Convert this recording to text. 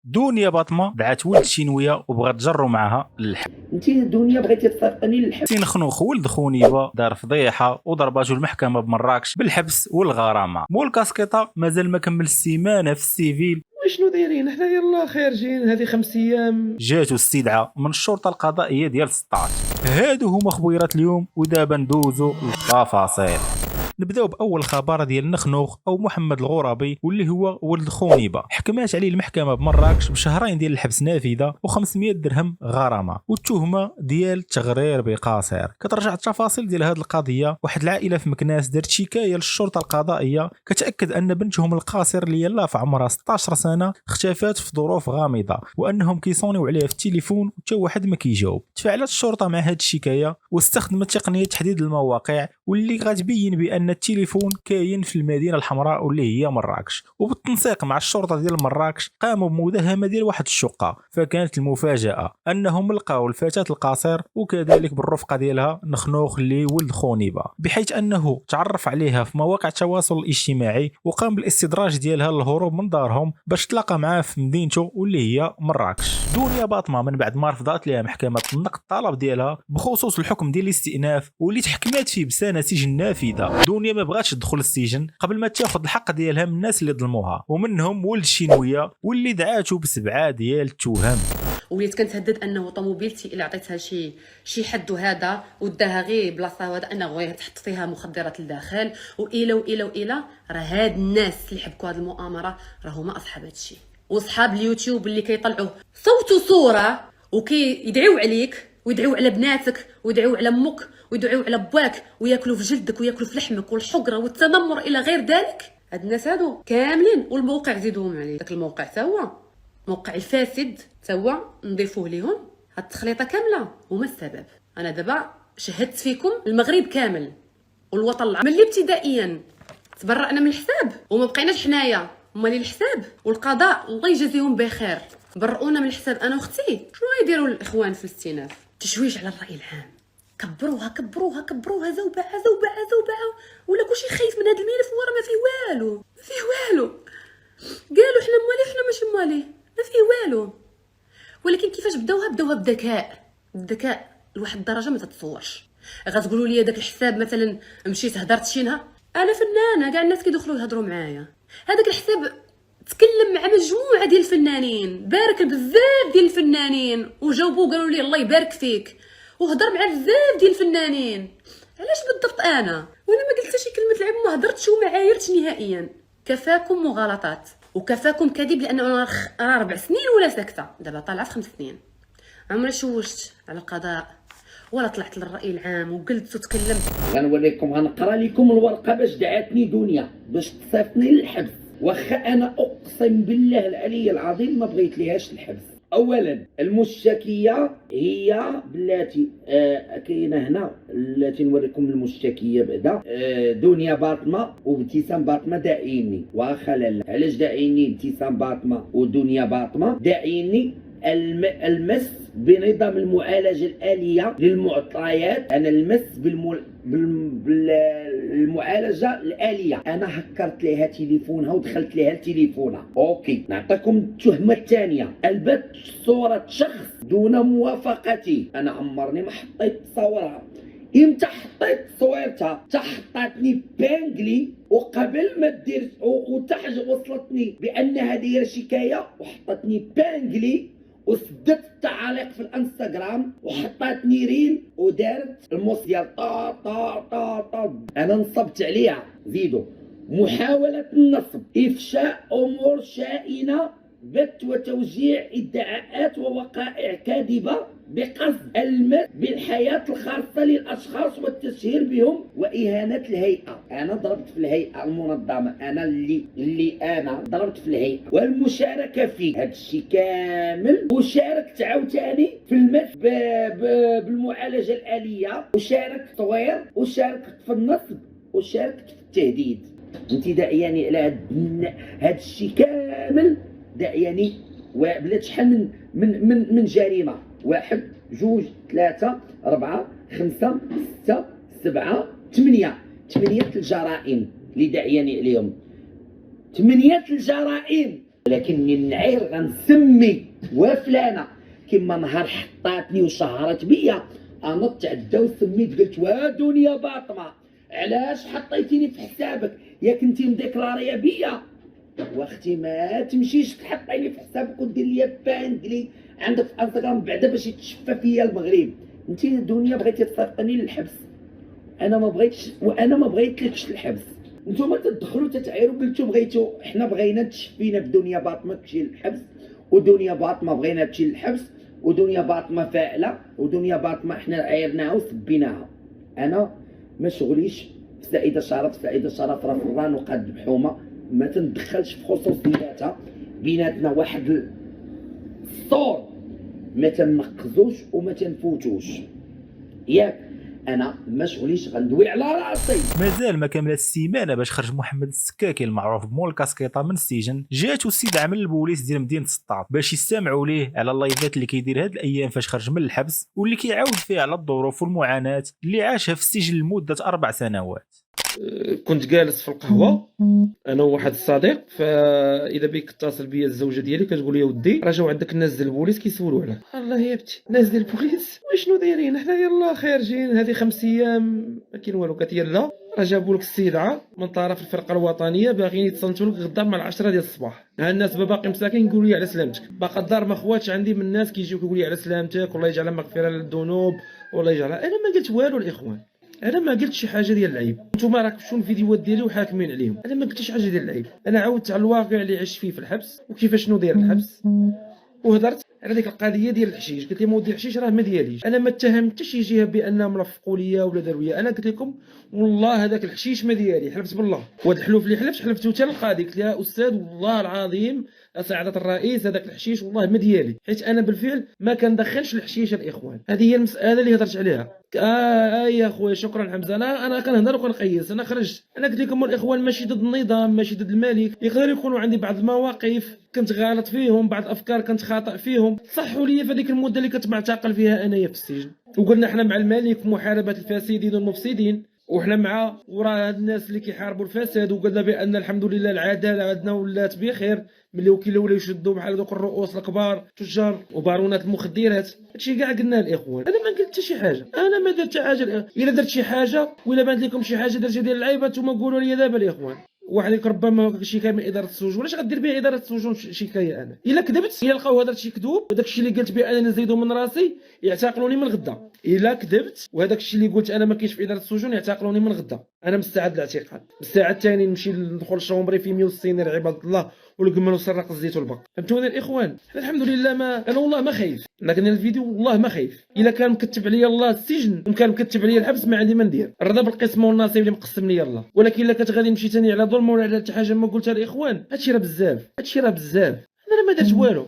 دنيا باطمه دعات ولد شينويه وبغات تجرو معها للحبس. انت الدنيا بغيتي تصيفطني للحبس. سين خنوخ ولد خونيبه دار فضيحه وضرباتو المحكمه بمراكش بالحبس والغرامه. مول كاسكيطه مازال ما كمل السيمانه في السيفيل. وشنو دايرين حنا؟ يلا خارجين هذه 5 ايام. جاتو استدعاء من الشرطه القضائيه ديال 16. هادو هما خبيرات اليوم ودابا ندوزو للتفاصيل. نبداو باول خبر ديال نخنوخ او محمد الغرابي واللي هو ولد خونيبه. حكمات عليه المحكمه بمراكش بشهرين ديال الحبس نافذه و500 درهم غرامه والتهمه ديال تغرير بقاصر. كترجع التفاصيل ديال هذه القضيه. واحد العائله في مكناس دارت شكايه للشرطه القضائيه كتاكد ان بنتهم القاصر اللي يلاه في عمرها 16 سنه اختفت في ظروف غامضه وانهم كيصونيو عليها في التليفون وحتى واحد ما كيجاوب. تفاعلت الشرطه مع هذه الشكايه واستخدمت تقنيه تحديد المواقع واللي غتبين بان التليفون كاين في المدينه الحمراء واللي هي مراكش. وبالتنسيق مع الشرطه ديال مراكش قاموا بمداهمه ديال واحد الشقه. فكانت المفاجاه انهم لقاو الفتاه القاصر وكذلك بالرفقه ديالها نخنوخ اللي ولد خونيبه، بحيث انه تعرف عليها في مواقع التواصل الاجتماعي وقام بالاستدراج ديالها للهروب من دارهم باش تلاقى معاه في مدينته واللي هي مراكش. دنيا باطمه من بعد ما رفضت لها محكمه النقد الطلب ديالها بخصوص الحكم ديال الاستئناف واللي تحكمات فيه بسنه سجن نافذه. دنيا ما بغاتش تدخل السجن قبل ما تاخذ الحق ديالها من الناس اللي ظلموها ومنهم ولد شينويه واللي دعاته بسبعه ديال التهم. وليت كنتهدد انه طوموبيلتي الا عطيتها شي حد وهذا وداها غير بلاصه هذا انه غير تحط فيها مخدرات لداخل والى راه هاد الناس اللي حبكوا هذه المؤامره راه هما اصحاب هذا الشيء واصحاب اليوتيوب اللي كيطلعوا صوت وصوره وكيدعيو عليك ويدعيو على بناتك ويدعيو على امك ويدعيو على باك وياكلوا في جلدك وياكلوا في لحمك والحقره والتنمر الى غير ذلك. هاد الناس هادو كاملين والموقع زيدوهم عليه. داك الموقع تا هو موقع الفاسد تا هو نضيفوه ليهم. هاد التخليطه كامله هما السبب. انا دابا شهدت فيكم المغرب كامل والوطن العربي ملي ابتدائيا تبرأنا من الحساب وما بقيناش حنايا هما اللي الحساب. والقضاء الله يجازيهم بخير برؤونا من الحساب. انا واختي شنو غيديروا الاخوان في الاستئناف؟ تشويش على الراي العام. كبروها زوبعه ولا كلشي خايف من هذا الملف ورا ما فيه والو. قالوا حنا مالي حنا ماشي مالي ما فيه والو. ولكن كيفاش بداوها بالذكاء لواحد الدرجه ما تتصورش. غتقولوا لي داك الحساب مثلا مشيت هضرت شينها انا فنانه كاع الناس كيدخلوا يهضروا معايا. هذاك الحساب تكلم مع مجموعه ديال الفنانين بارك بزاف ديال الفنانين وجاوبوا قالوا لي الله يبارك فيك وهضر مع بزاف ديال الفنانين. علاش بالضبط انا وانا ما قلت شي كلمه العيب ما هضرتش وما عايرتش نهائيا؟ كفاكم مغالطات وكفاكم كذب لان انا 4 سنين ولا ساكته دابا طالعه في 5 سنين. عمري شوشت على القضاء ولا طلعت للراي العام وقلت وتكلمت. غنوريكم غنقرا لكم الورقه باش دعاتني دنيا باش تصيفطني للحبس واخا انا اقسم بالله العلي العظيم ما بغيت ليهاش الحبس. اولا المشتكيه هي بلاتي كاينه هنا التي نوريكم المشتكيه بعدا دنيا باطمه وابتسام باطمه داعيني واخا لا. علاش داعيني ابتسام باطمه ودنيا باطمه؟ داعيني المس بنظام المعالجه الاليه للمعطيات. انا المس بالمعالجه الاليه. انا هكرت لها تليفونها ودخلت لها لتليفونها. اوكي نعطيكم التهمه الثانيه البت صوره شخص دون موافقتي. انا عمرني ما حطيت صورها. امتى حطيت صورتها؟ حطاتني بانجلي وقبل ما دير وتحج وصلتني بانها دايره شكايه وحطتني بانجلي وسدت التعاليق في الانستغرام وحطاتني ريل ودارت الموس ديال طا. انا نصبت عليها. زيدوا محاوله النصب افشاء امور شائنه بث وتوزيع ادعاءات ووقائع كاذبه بقصد المس بالحياه الخاصه للاشخاص والتشهير بهم واهانه الهيئه. انا ضربت في الهيئه المنظمه. انا اللي انا ضربت في الهيئه والمشاركه في هذا الشيء كامل. وشاركت عاوتاني في المس بالمعالجه الاليه وشاركت في تصوير وشاركت في النصب وشاركت في التهديد. انت داعياني على هذا الشيء كامل داعياني وبلات شحال من جريمه. 1 2 3 4 5 6 7 8 الجرائم اللي داعياني عليهم. 8 الجرائم ولكنني النعير غنسمي وفلانه كما نهار حطاتني وشهرت بيا انا تعدى وسميت قلت وا دنيا باطمه علاش حطيتيني في حسابك يا كنتي مديكلاريه بيا واختي ما تمشيش تحطيني في حسابك ودير لي باندلي عندك في انستغرام بعدا باش يتشفى فيا المغرب. انت الدنيا بغيتي تصيفطني للحبس انا ما بغيتش وانا ما بغيتلكش الحبس. نتوما تدخلوا تتعايروا قلتوا بغيتوا حنا بغينا تشفينا في دنيا باطمه تمشي للحبس ودنيا باطمه بغينا تمشي للحبس ودنيا باطمه فاعله ودنيا باطمه حنا عايرناها وسبيناها. انا ما شغليش في سعيده شرف راه فران وقاد بحومه ما تندخلش في خصوصياتها بيناتنا واحد السور ما تنقزوش وما تنفوتوش ياك. انا ما شغليش غندوي على راسي. مازال ما كامله السيمانه باش خرج محمد السكاكي المعروف بمول الكاسكيطه من السجن، جاتو السيد عامل البوليس ديال مدينه سطات باش يستمعوا ليه على اللايفات اللي كيدير هاد الايام فاش خرج من الحبس واللي كيعاود فيها على الظروف والمعاناه اللي عاشها في السجن لمده 4 سنوات. كنت جالس في القهوه انا وواحد الصديق، فاذا بك اتصل بيا الزوجه ديالي كتقول لي ودي راه جاو عندك الناس ديال البوليس كيسولوا عليك. الله يا بنتي الناس ديال البوليس وشنو دايرين حنا يلاه خارجين هذه 5 ايام ما كاين والو. كتقول لا راه جابوا لك استدعاء من طرف الفرقه الوطنيه باغيين يتصنتوا لك غدا مع 10 ديال الصباح. ها الناس باقي مساكين يقولوا لي على سلامتك، باقا الدار ما خواتش عندي من الناس كيجيو كيقولوا لي على سلامتك والله يجعلها مغفره للذنوب والله يجعلها. انا ما قلت والو الاخوان، انا ما قلت شي حاجه ديال العيب. نتوما راكم شفتوا الفيديوهات ديالي وحاكمين عليهم، انا ما قلتش حاجه ديال العيب. انا عاودت على الواقع اللي عشت فيه في الحبس وكيفاش شنو داير الحبس وهضرت على ديك القضيه ديال الحشيش. قلت لهم ودي الحشيش راه ما دياليش، انا ما اتهمتش شي جهه بانهم رفقوا ليا ولا داروا ليا. انا قلت لكم والله هذاك الحشيش ما ديالي، حلفت بالله. وهذا الحلوف اللي حلفته حتى للقاضي قلت لها استاذ والله العظيم سعاده الرئيس هذاك الحشيش والله ما ديالي، حيت انا بالفعل ما كندخلش الحشيش الاخوان. هذه هي المساله اللي هضرت عليها. يا خويا شكرا حمزه. انا كنهضر وكنقيس. انا خرجت انا قلت لكم الاخوان ماشي ضد النظام ماشي ضد الملك. يقدر يكونوا عندي بعض المواقف كنت غلط فيهم، بعض الافكار كنت خاطئ فيهم، صحوا لي في هذيك المده اللي كنت معتقل فيها انايا في السجن. وقلنا احنا مع الملك في محاربه الفاسدين والمفسدين وحنا مع وراء الناس اللي كيحاربوا الفساد، وقلنا بان الحمد لله العداله عندنا ولات بخير ملي ولاو يشدوا بحال دوك الرؤوس الكبار تجار وبارونات المخدرات. هادشي كاع قلنا الاخوان. انا ما قلت حتى شي حاجه، انا ما درت حاجه. الا درت شي حاجه ولا بانت لكم شي حاجه درتها ديال العيبه نتوما قولوا لي دابا الاخوان. واحد ربما شكايه من اداره السجون، علاش غدير بها اداره السجون شكايه؟ انا الا كذبت الا لقاو هضرت شي كذوب وداك الشيء اللي قلت بانني نزيدو من راسي يعتقلوني من غدا. الا كذبت وهذاك الشيء اللي قلت انا ما كاينش في اداره السجون يعتقلوني من غدا. انا مستعد للاعتقال. الساعه الثانيه نمشي ندخل الشومبري في 160 عباد الله والقمل وسرق الزيت والبق. فهمتوني الاخوان؟ الحمد لله انا والله ما خايف. لكن الفيديو والله ما خايف. الا كان مكتب عليا الله السجن وكان مكتب عليا الحبس ما عندي ما ندير. الرضا بالقسم والنصيب اللي مقسم لي الله. ولكن الا كانت غادي نمشي ثاني على ظلم ولا على حتى حاجه ما قلتها الاخوان هادشي راه بزاف. انا ما درت والو.